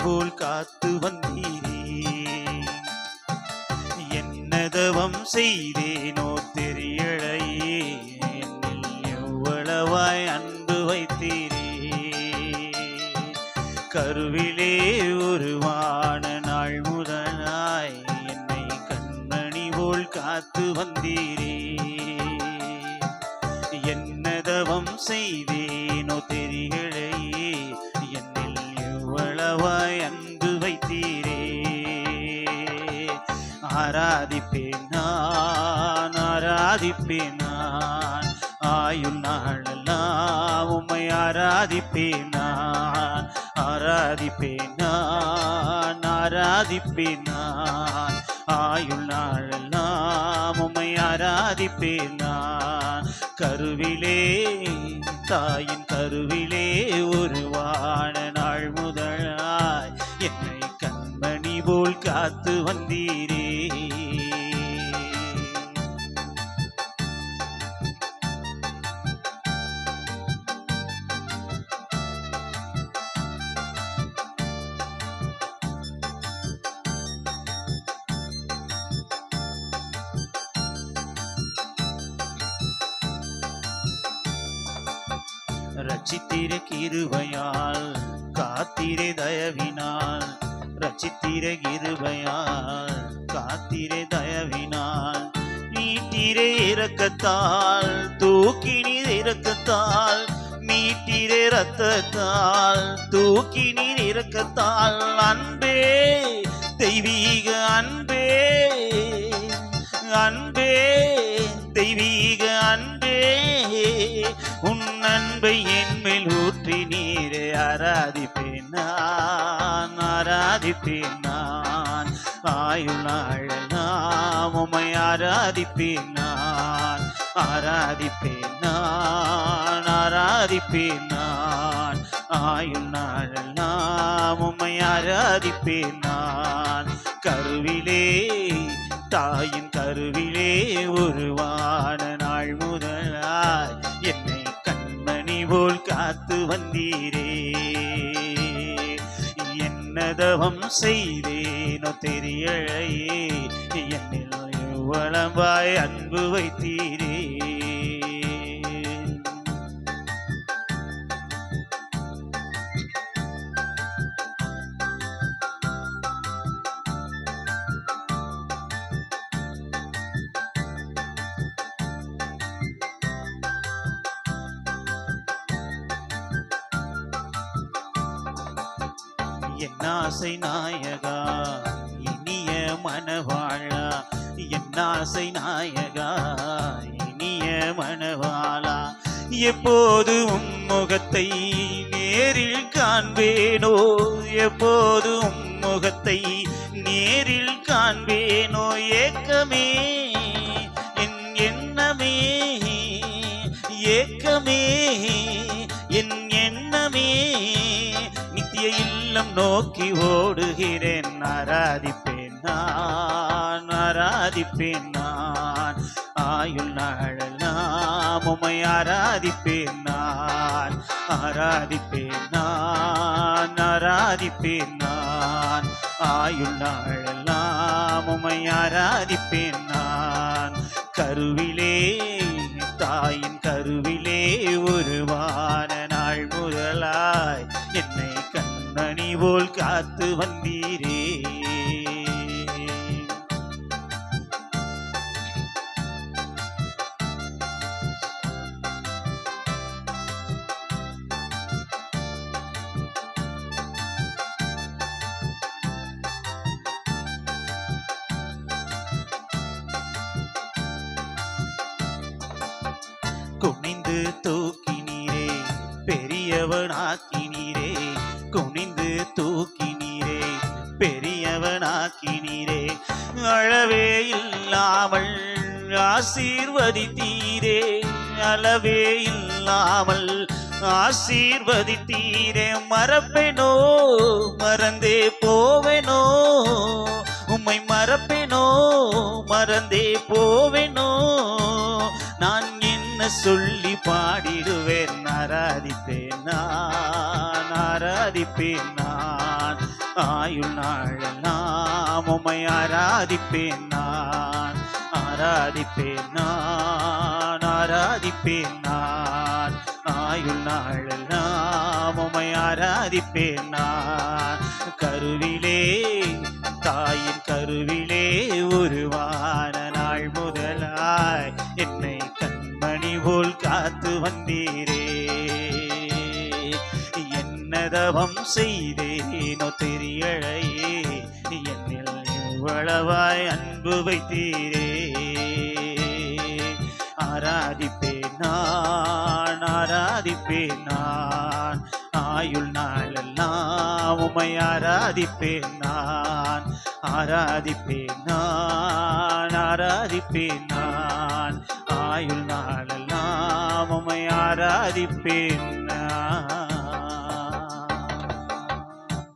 போல் காத்து வந்தீரே. என்னதவம் செய்தேனோ தெரியலையே, என்னில் எவ்வளவாய் அன்பு வைத்தீரே. கருவிலே உருவான நாள் முதலாய் என்னை கண்மணி போல் காத்து வந்தீரே. என்னதவம் செய்தேனோ தெரியலையே, என்னில் எவ்வளவாய் அன்பு வைத்தீரே. ஆராதிப்பேன் நான், ஆராதிப்பேன் நான், ஆயுள் நாளெல்லாம் உம்மை ஆராதிப்பேன் நான். ஆராதிப்பேன் நான், ஆராதிப்பேன் நான், ஆயுள் நாளெல்லாம் உம்மை ஆராதிப்பேன் நான். கருவிலே தாயின் கருவிலே உருவான நாள் முதலாய் என்னை கண்மணி போல் காத்து வந்தீரே. ரட்சித்திர கிருபையால் காத்திரே தயவினால், ரட்சித்திர கிருபையால் காத்திரே தயவினால், மீட்டிரே இரக்கத்தால் தூக்கினீர் இரக்கத்தால், மீட்டிரே இரத்தத்தால் தூக்கினீர் இரக்கத்தால். அன்பே தெய்வீக அன்பே, அன்பே தெய்வீக அன்பே, உன் அன்பை என்மேல் ஊற்றி நீரே. ஆராதிப்பேன் நான், ஆராதிப்பேன் நான், ஆயுள் நாளெல்லாம் உம்மை ஆராதிப்பேன் நான். ஆராதிப்பேன் நான், ஆராதிப்பேன் நான், ஆயுள் நாளெல்லாம் உம்மை ஆராதிப்பேன் நான். கருவிலே தாயின் கருவிலே உருவான நாள் முதலாய் என்னை கண்மணி போல் காத்து வந்தீரே. என்னதவம் செய்தேனோ தெரியலையே, என்னில் எவ்வளவாய் அன்பு வைத்தீரே. என்னாசை நாயகா இனிய மணவாளா, என்னாசை நாயகா இனிய மணவாளா, எப்போது உம் முகத்தை நேரில் காண்பேனோ, எப்போது உம் முகத்தை நேரில் காண்பேனோ. ஏக்கமே என் எண்ணமே, ஏக்கமே என் எண்ணமே, நித்திய இல்லம் நோக்கி ஓடுகிறேன். ஆராதிப்பேன் நான், ஆராதிப்பேன் நான், ஆயுள் நாளெல்லாம் உம்மை ஆராதிப்பேன் நான். ஆராதிப்பேன் நான், ஆராதிப்பேன் நான், ஆயுள் நாளெல்லாம் உம்மை ஆராதிப்பேன் நான். கருவிலே தாயின் கருவிலே உருவான நாள் முதலாய் என்னை கண்மணி போல் காத்து வந்தீரே. குனிந்து தூக்கினீரே, பெரியவனாக்கினீரே, குனிந்து தூக்கினீரே, பெரியவனாக்கினீரே. அளவே இல்லாமல் ஆசீர்வதித்தீரே, அளவே இல்லாமல் ஆசீர்வதித்தீரே. மறப்பேனோ மறந்தே போவேனோ, உம்மை மறப்பேனோ மறந்தே போவேனோ. நான் என்ன சொல்லி பாடிடுவேன். ஆராதிப்பேன் நான், ஆராதிப்பேன் நான், ஆயுள் நாளெல்லாம் உம்மை ஆராதிப்பேன் நான், ஆராதிப்பேன் நான், ஆராதிப்பேன் நான். ஆயுள் நாளெல்லாம் உம்மை ஆராதிப்பேன் நான். கருவிலே தாயின் கருவிலே உருவான நாள் முதலாய் என்னை கண்மணி போல் காத்து வந்தீரே. என்னதவம் செய்தேனோ தெரியலையே, என்னில் இவ்வளவாய் அன்பு வைத்தீரே. ஆராதிப்பேன் நான், ஆராதிப்பேன் நான். ஆயுள் நாளெல்லாம் உம்மை ஆராதிப்பேன் நான், ஆராதிப்பேன் நான், ஆராதிப்பேன் நான். ஆயுள் நாளெல்லாம் உம்மை ஆராதிப்பேன் நான்.